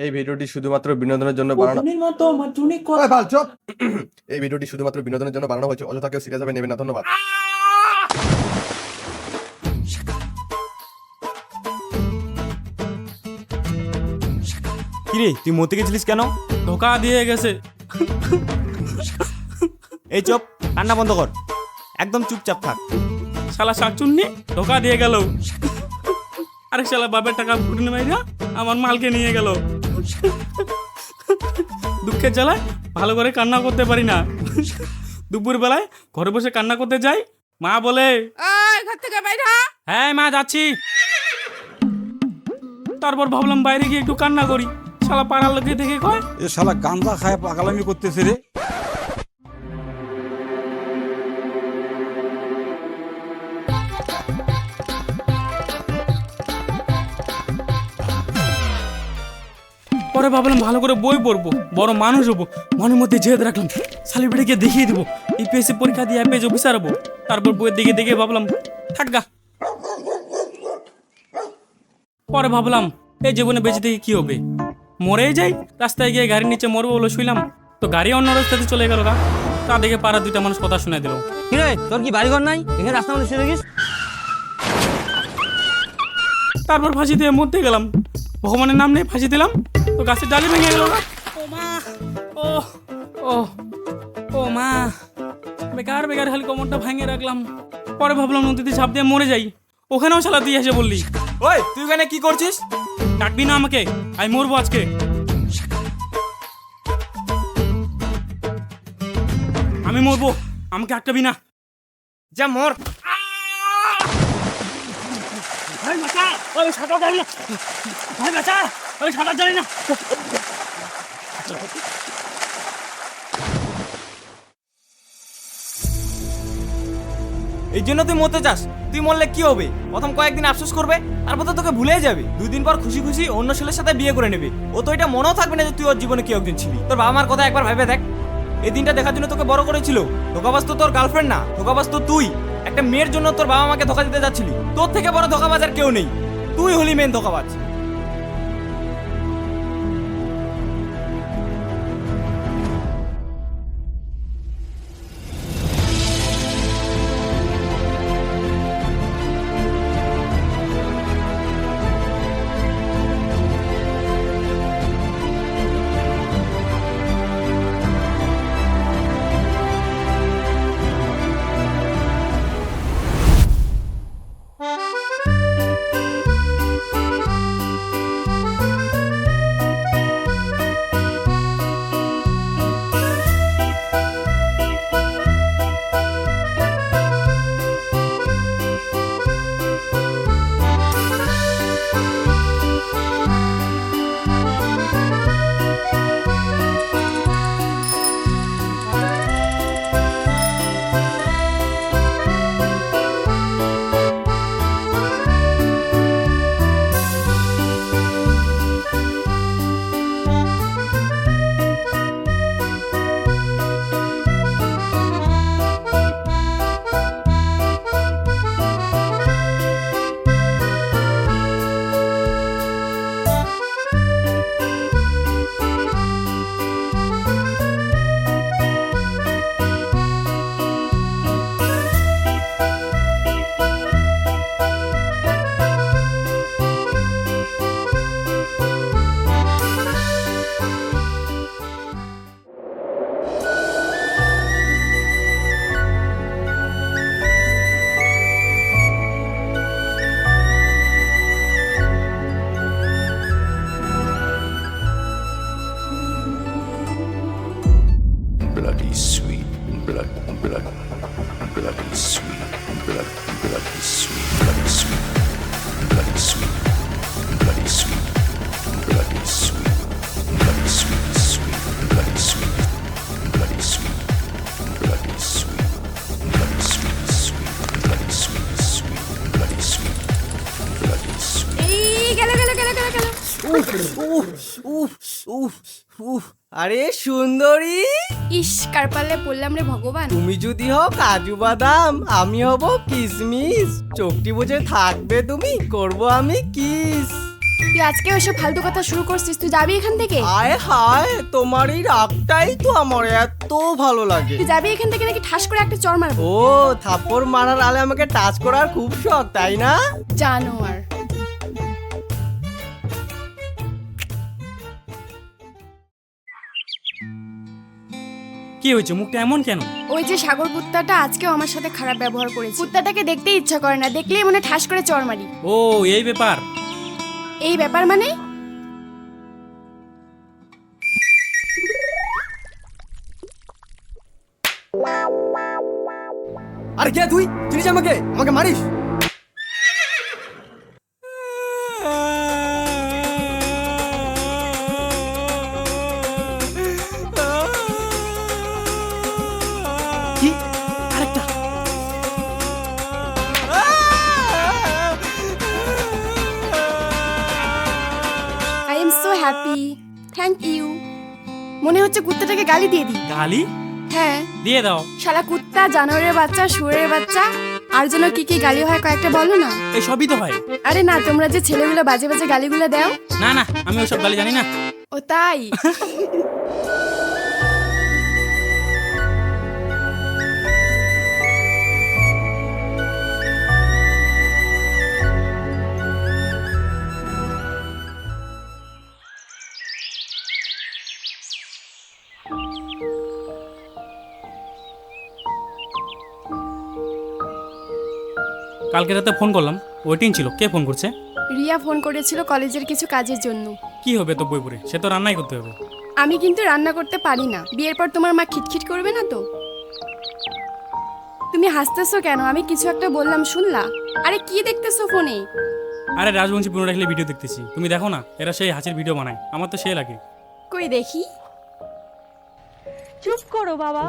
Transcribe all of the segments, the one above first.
এই ভিডিওটি শুধুমাত্র বিনোদনের জন্য বানানো। এই ভিডিওটি শুধুমাত্র বিনোদনের জন্য বানানো হয়েছে, অযথা কেউ সিরিয়াস ভাবে নেবেন না। ধন্যবাদ। কিরে তুই মরতে গেছিলিস কেন? ধোকা দিয়ে গেছে। এই চুপ, কান্না বন্ধ কর, একদম চুপচাপ থাক। শালা শাকচুন্নি ধোকা দিয়ে গেল। আরে শালা বাপের টাকা ফুটনে মাইরা আমার মালকে নিয়ে গেল। দুঃখের জ্বালায় ভালো করে কান্না করতে পারি না। দুপুর বেলায় ঘরে বসে কান্না করতে যাই, মা বলে ঘর থেকে বাইরে। হ্যাঁ মা যাচ্ছি। তারপর ভাবলাম বাইরে গিয়ে একটু কান্না করি। শালা পাড়ার লোকে দেখে কয় এ শালা গান্দা খায় পাগলামি করতেছে রে। পরে ভাবলাম ভালো করে বই পড়বো, বড় মানুষ হবো। মনের মধ্যে জেদ রাখলাম শালি বেড়ে গিয়ে দেখিয়ে দিবো, ইপিএসসি পরীক্ষা দিয়ে আইপিএস অফিসার হবো। তারপর বইয়ের দিকে দেখে ভাবলাম থাকগা। পরে ভাবলাম এই জীবনে বেঁচে থেকে কি হবে, মরেই যাই। রাস্তায় গিয়ে গাড়ির নিচে মরবো বলে শুইলাম, তো গাড়ি অন্য রাস্তাতে চলে গেল। তা দেখে পাড়া দুইটা মানুষ কথা শুনে দিল। কিরে তোর কি বাড়িঘর নাই? এখানে রাস্তা মধ্যে শুয়ে দেখিস। তারপর ফাঁসি দিয়ে মরতে গেলাম। ভগবানের নাম নিয়ে ফাঁসি দিলাম, তো গাছের ডালি ভেঙে গেল। ও মা, ও ও ও মা, বেকার বেকার খালি কোমরটা ভাঙে রাখলাম। পরে ভাবলাম নদীতে ঝাঁপ দিয়ে মরে যাই। ওখানেও শালা দিয়ে এসে বললি ওই তুই এখানে কি করছিস? ডাকবি না আমাকে, আমি মরবো আজকে। আমি মরবো, আমাকে আটকাবি না। যা মর। ভাই বাঁচা, ওই সাঁতার জানি না। ভাই বাঁচা, ওই সাঁতার জানি না। এই জন্য তুই মরতে চাস? তুই মরলে কি হবে? প্রথম কয়েকদিন আফসোস করবে, তারপর তো তোকে ভুলে যাবে। 2 দিন পর খুশি খুশি অন্য ছেলের সাথে বিয়ে করে নেবে। ও তো এটা মনেও থাকবে না যে তুই ওর জীবনে কেউ একদিন ছিলি। তোর বাবা মার কথা একবার ভেবে দেখ। এই দিনটা দেখার জন্য তোকে বড় করেছিল। ধোকাবাজ তো তোর গার্লফ্রেন্ড না, ধোকাবাজ তো তুই। একটা মেয়ের জন্য তোর বাবা মাকে ধোকা দিতে যাচ্ছিলি। তোর থেকে বড় ধোকাবাজ আর কেউ নেই, তুই হলি main ধোকাবাজ। Bloody sweet, bloody sweet, bloody sweet, bloody sweet, bloody sweet, bloody sweet, bloody sweet, bloody sweet, sweet, bloody sweet, bloody sweet, bloody sweet, bloody sweet, sweet, bloody sweet, sweet, bloody sweet, bloody sweet. এই গেল গেল গেল গেল গেল। আরে সুন্দরী, ইস কার পাল্লে পড়লাম রে ভগবান। তুমি যদি হও কাজু বাদাম, আমি হব কিশমিশ। চোখটি বুঝে থাকবে তুমি, করব আমি কিস। তুই আজকে ওইসব ফালতু কথা শুরু করছিস, তুই যাবি এখান থেকে? আয় হায়, তোমার এই রাগটাই তো আমার এত ভালো লাগে। তুই যাবি এখান থেকে নাকি ঠাস করে একটা চড় মারবো? ও, থাপ্পড় মারার আলে আমাকে টাচ করার খুব শখ, তাই না? জানোয়ার। কি হয়েছে, মুখটা এমন কেন? ওই যে সাগর কুত্তাটা আজকেও আমার সাথে খারাপ ব্যবহার করেছে। কুত্তাটাকে দেখতে ইচ্ছা করে না, দেখলেই মনে ঠাস করে চড় মারি। ও এই ব্যাপার। এই ব্যাপার মানে? আরে কে তুই? চিনিস আমাকে? আমাকে মারিস? কি? আরেকটা। I am so happy, thank you. মনে হচ্ছে কুত্তাটাকে গালি দিয়ে দিই। গালি হ্যাঁ, দিয়ে দাও। শালা কুত্তা, জানোয়ারের বাচ্চা, শুয়োরের বাচ্চা, আর যেন কি কি গালি হয় কয়েকটা বলো না। এই সবই তো হয়। আরে না, তোমরা যে ছেলেগুলো বাজে বাজে গালিগুলো দাও। না না, আমি ওসব গালি জানি না। ও তাই? কালকে রাতে ফোন করলাম, ওয়েটিং ছিল। কে ফোন করছে? রিয়া ফোন করেছিল কলেজের কিছু কাজের জন্য। কি হবে তো বই পড়ে, সে তো রান্নাই করতে হবে। আমি কিন্তু রান্না করতে পারি না। বিয়ের পর তোমার মা খিটখিট করবে না তো? তুমি হাসতেছো কেন? আমি কিছু একটা বললাম, শুনলা? আরে কি দেখতেছো ফোনে? আরে রাজবংশী পুনরায় রাখলে ভিডিও দেখতেছি, তুমি দেখো না? এরা সেই হাসির ভিডিও বানায়, আমার তো সে লাগে। কই দেখি। চুপ করো বাবা,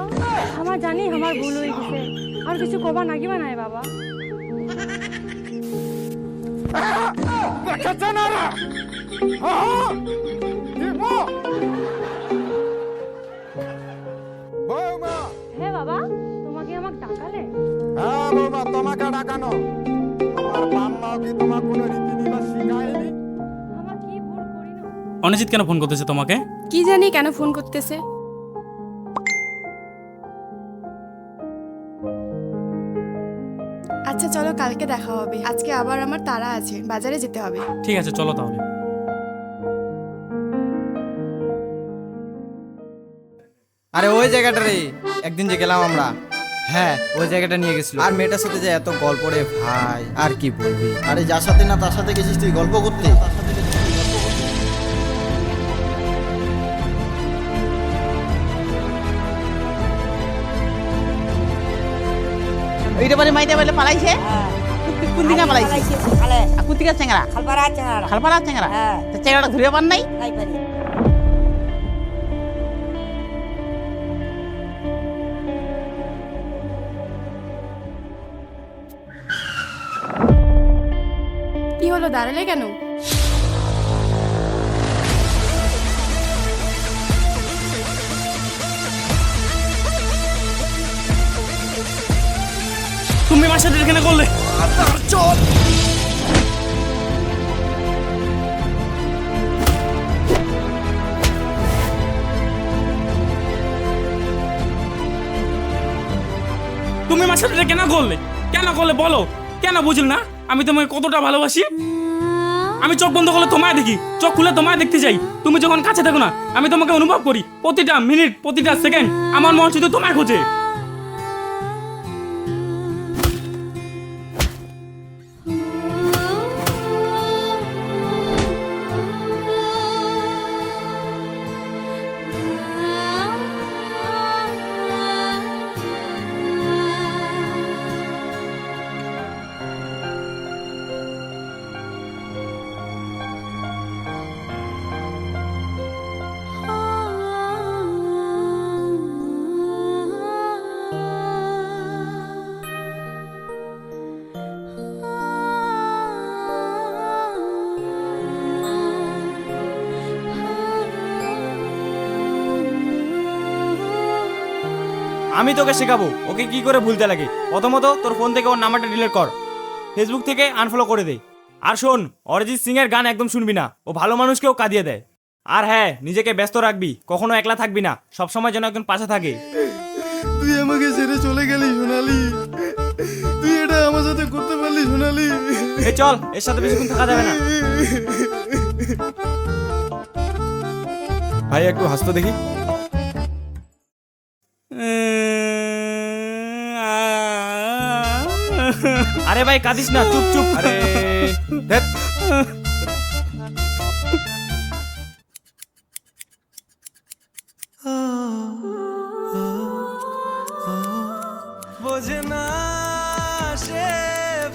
আমার জানি আমার ভুল হয়ে গেছে, আর কিছু কবা নাকি বানায় বাবা। হ্যাঁ বাবা, তোমাকে আমাকে ডাকালে? হ্যাঁ বাবা, তোমাকে ডাকানো। তোমার বাম্মাও কি তোমার কোনো রীতিনীতি শিখায়নি? আমার কি ভুল করিল? অনিজিৎ কেন ফোন করতেছে তোমাকে? কি জানি কেন ফোন করতেছে। আচ্ছা চলো, কালকে দেখা হবে। আজকে আবার আমার তাড়া আছে, বাজারে যেতে হবে। ঠিক আছে, চলো তাহলে। আরে ওই জায়গাটা রে, একদিন যে গেলাম আমরা, হ্যাঁ ওই জায়গাটা নিয়ে গেছিল। আর মেয়েটার সাথে যে এত গল্প রে ভাই, আর কি বলবি। আরে যার সাথে না তার সাথে গেছিস তুই গল্প করতে। এইটা বলে মাইতে বলে পালাইছে। কোন দিকে পালাইছে? কোন দিকে চেংরা? খালপাড়া চেংরা। তো চেংরাটা ধরে পান নাই? কি হলো, দাঁড়ালে কেন? তুমি আমার সাথে এখানে করলে? চল। তুমি আমার সাথে কেন করলে? কেন করলে বলো? কেন বুঝল না আমি তোমাকে কতটা ভালোবাসি? আমি চোখ বন্ধ করলে তোমায় দেখি, চোখ খুলে তোমায় দেখতে চাই। তুমি যখন কাছে থাকো না, আমি তোমাকে অনুভব করি। প্রতিটা মিনিট, প্রতিটা সেকেন্ড আমার মন শুধু তোমায় খোঁজে। আমি তোকে শেখাবো ওকে কি করে ভুলতে লাগে। প্রথমত তোর ফোন থেকে ওর নাম্বারটা ডিলিট কর, ফেসবুক থেকে আনফলো করে দে। আর শোন, অরিজিৎ সিং এর গান একদম শুনবি না, ও ভালো মানুষকেও কাঁদিয়ে দেয়। আর হ্যাঁ, নিজেকে ব্যস্ত রাখবি, কখনো একলা থাকবি না, সবসময় যেন একজন পাশে থাকে। তুই আমাকে ছেড়ে চলে গেলি সোনালি, তুই এটা আমার সাথে করতে পারলি সোনালি। এই চল, এর সাথে বেশিক্ষণ থাকা যাবে না। ভাই একটু হাসতে দেখি। আরে ভাই কাঁদিস না, চুপ চুপ। আরে ধ্যাৎ। বোঝে না সে,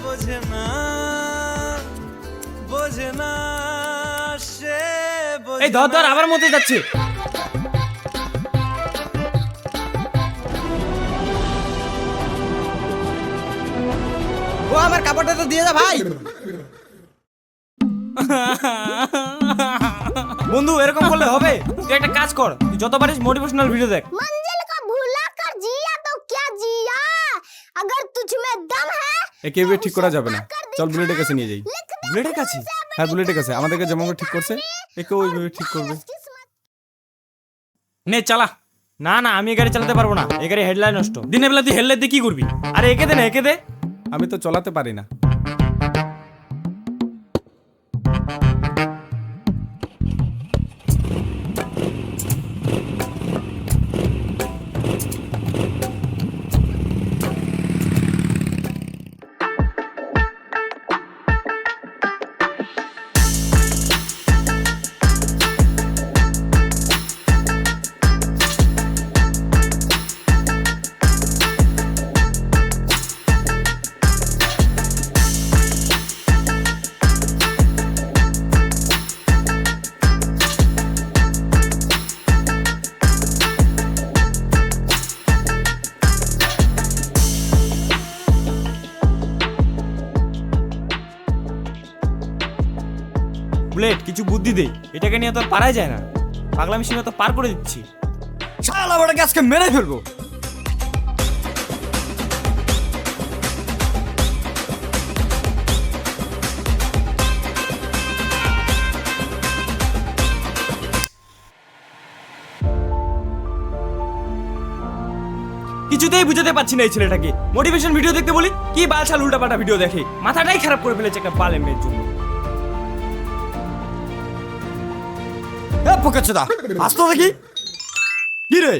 বোঝে না, বোঝে না সে। এই ধর ধর, আবার মতে যাচ্ছে। ও আমার কাপড়টা তো দিয়ে যা ভাই। বন্ধু এরকম করলে হবে? তুই একটা কাজ কর, তুই যত পারিস মোটিভেশনাল ভিডিও দেখ। मंजिल को भूला कर जिया तो क्या जिया अगर तुझ में दम है। একে এভাবে ঠিক করা যাবে না, চল বুলেটের কাছে নিয়ে যাই। বুলেটের কাছে? হ্যাঁ বুলেটের কাছে, আমাদেরকে যেমন করে ঠিক করছে একে ওইভাবে ঠিক করবে। নে চালা। না না, আমি এই গাড়ি চালাতে পারবো না, এই গাড়ি হেডলাইট নষ্ট। দিনের বেলা তুই হেললে দিয়ে কি করবি? আরে একে দে না, একে দে। আমি তো চালাতে পারি না। বুলেট কিছু বুদ্ধি দে, এটাকে নিয়ে তো আর পারাই যায় না, পাগলামি সীমা তো পার করে দিচ্ছি। শালা ওটাকে আজকে মেরে ফেলবো। কিছুতেই বুঝাতে পারছি না এই ছেলেটাকে। মোটিভেশন ভিডিও দেখতে বলি, কি বালছাল উল্টাপাল্টা ভিডিও দেখে, মাথাটাই খারাপ করে ফেলেছে একটা বালের মেয়ের জন্য। পোকাচোদা আসতো দেখি। কি রে,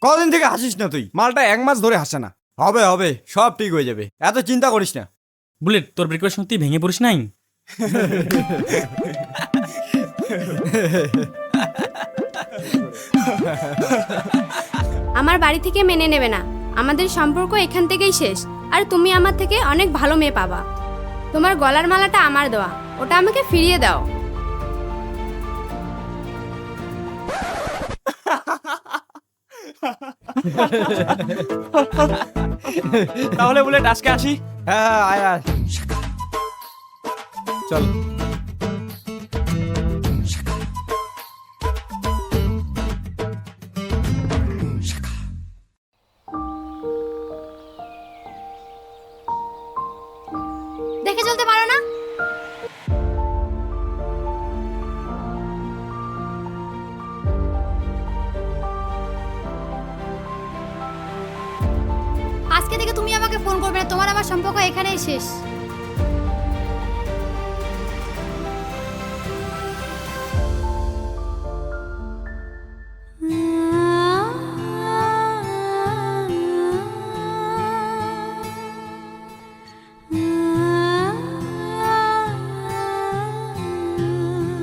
কদিন থেকে হাসিস না তুই? মালটা 1 মাস ধরে হাসে না। হবে হবে, সব ঠিক হয়ে যাবে, এত চিন্তা করিস না। বুলেট তোর ব্রেকওয়ার সত্যি ভেঙে পড়িস নাই? আমার বাড়ি থেকে মেনে নেবে না, আমাদের সম্পর্ক এখান থেকেই শেষ। আর তুমি আমার থেকে অনেক ভালো মেয়ে পাবা। তোমার গলার মালাটা আমার দেওয়া, ওটা আমাকে ফিরিয়ে দাও। তাহলে বুলেট আজকে আসি। হ্যাঁ আয় আয় চল। দেখে চলতে পারো না? আজকে থেকে তুমি আমাকে ফোন করবে না, তোমার আমার সম্পর্ক এখানেই শেষ।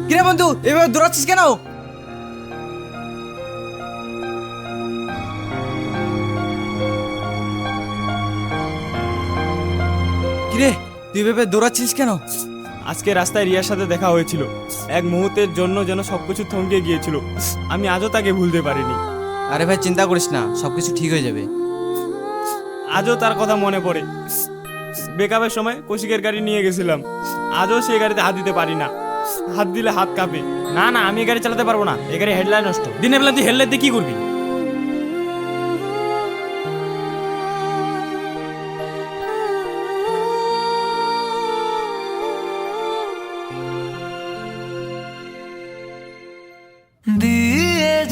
কিরে বন্ধু, এভাবে দৌড়াচ্ছিস কেন? কিরে তুই ভেবে দৌড়াচ্ছিস কেন? আজকে রাস্তায় রিয়ার সাথে দেখা হয়েছিল, এক মুহূর্তের জন্য যেন সবকিছু থমকে গিয়েছিল। আমি আজও তাকে ভুলতে পারিনি। আরে ভাই চিন্তা করিস না, সবকিছু ঠিক হয়ে যাবে। আজও তার কথা মনে পড়ে। ব্রেকআপের সময় কৌশিকের গাড়ি নিয়ে গেছিলাম, আজও সেই গাড়িতে হাত দিতে পারি না, হাত দিলে হাত কাঁপে। না না, আমি এই গাড়ি চালাতে পারবো না, এই গাড়ি হেডলাইট নষ্ট। দিনের বেলা তুই হেললে দিয়ে কি করবি?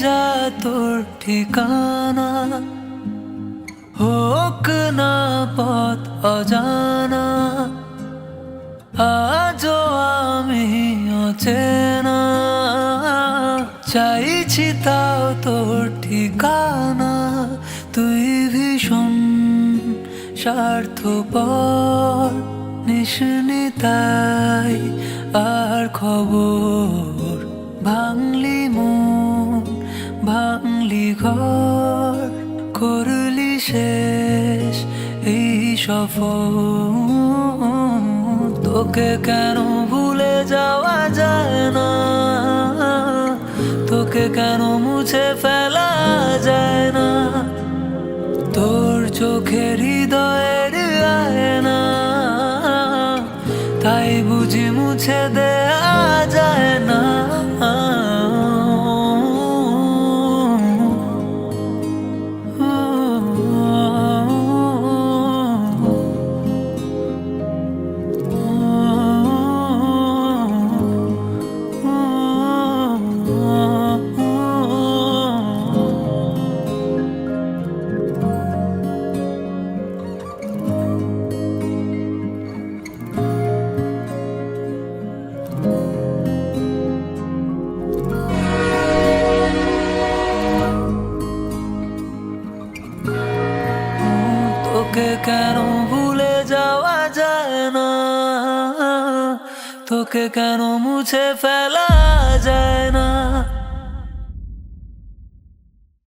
যা তোর ঠিকানা, হোক না পথ অজানা, আজও আমি অচেনা, চাইছি তাও তোর ঠিকানা। তুই ভীষণ স্বার্থপর, নিশনি তাই আর খবর, ভাঙলি মন ভাঙলি ঘর, করলি শেষ এই সফর। তোকে কেন ভুলে যাওয়া যায় না, তোকে কেন মুছে ফেলা যায় না, তোর চোখের হৃদয়ের আয়না, তাই বুঝি মুছে দেয়া যায় না। তোকে কেন ভুলে যাওয়া যায় না, তোকে কেন মুছে ফেলা যায় না।